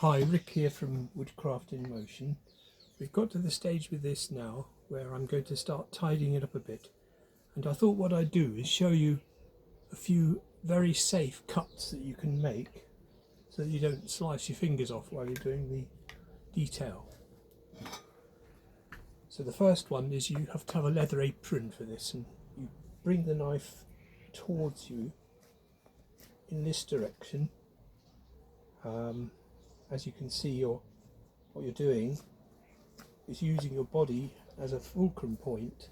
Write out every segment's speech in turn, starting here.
Hi, Rick here from Woodcraft in Motion. We've got to the stage with this now where I'm going to start tidying it up a bit, and I thought what I'd do is show you a few very safe cuts that you can make so that you don't slice your fingers off while you're doing the detail. So the first one is you have to have a leather apron for this, and you bring the knife towards you in this direction. As you can see, what you're doing is using your body as a fulcrum point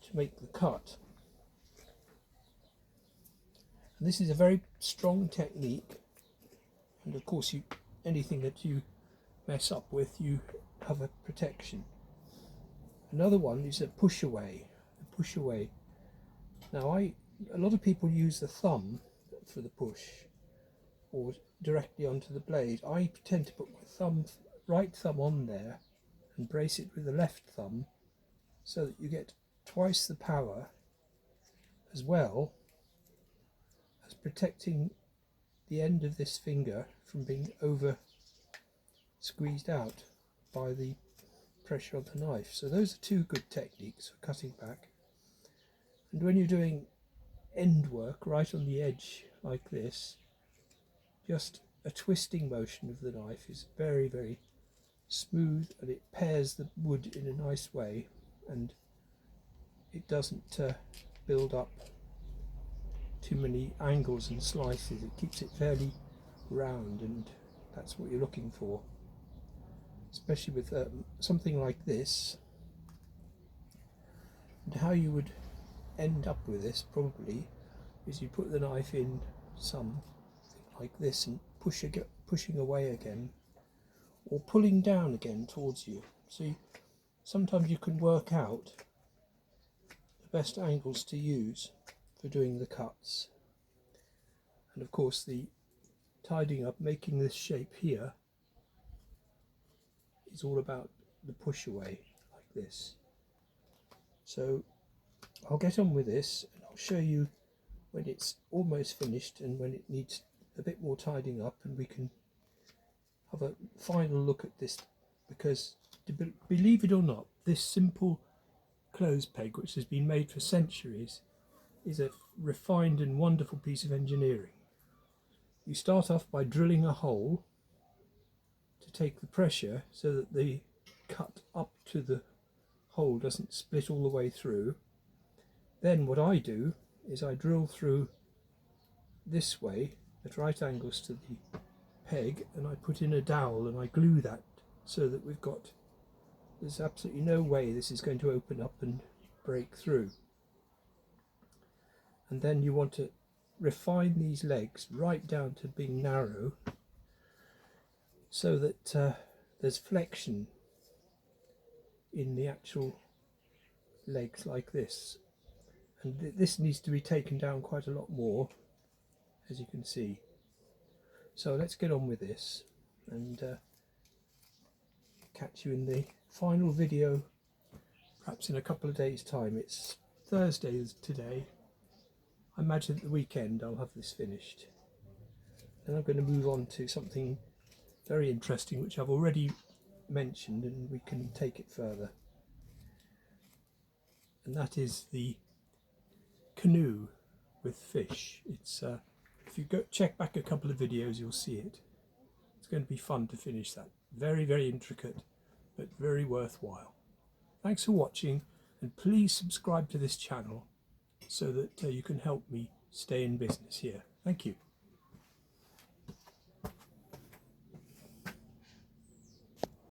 to make the cut. And this is a very strong technique, and of course anything that you mess up with, you have a protection. Another one is a push away. Now a lot of people use the thumb for the push or directly onto the blade. I tend to put my right thumb on there and brace it with the left thumb so that you get twice the power, as well as protecting the end of this finger from being over squeezed out by the pressure of the knife. So those are two good techniques for cutting back. And when you're doing end work right on the edge like this, just a twisting motion of the knife is very, very smooth, and it pairs the wood in a nice way, and it doesn't build up too many angles and slices. It keeps it fairly round, and that's what you're looking for, especially with something like this. And how you would end up with this probably is you put the knife in something like this and pushing away again, or pulling down again towards you. So sometimes you can work out the best angles to use for doing the cuts. And of course the tidying up, making this shape here, is all about the push away like this. So I'll get on with this and I'll show you when it's almost finished and when it needs a bit more tidying up, and we can have a final look at this, because believe it or not, this simple clothes peg, which has been made for centuries, is a refined and wonderful piece of engineering. You start off by drilling a hole to take the pressure so that the cut up to the hole doesn't split all the way through. Then what I do is I drill through this way at right angles to the peg, and I put in a dowel and I glue that so that there's absolutely no way this is going to open up and break through. And then you want to refine these legs right down to being narrow so that there's flexion in the actual legs like this. And this needs to be taken down quite a lot more, as you can see. So let's get on with this and catch you in the final video, perhaps in a couple of days' time. It's Thursday today. I imagine at the weekend I'll have this finished. Then I'm going to move on to something very interesting which I've already mentioned, and we can take it further. And that is the canoe with fish. It's if you go check back a couple of videos, you'll see it. It's going to be fun to finish that. Very, very intricate, but very worthwhile. Thanks for watching, and please subscribe to this channel so that you can help me stay in business here. Thank you.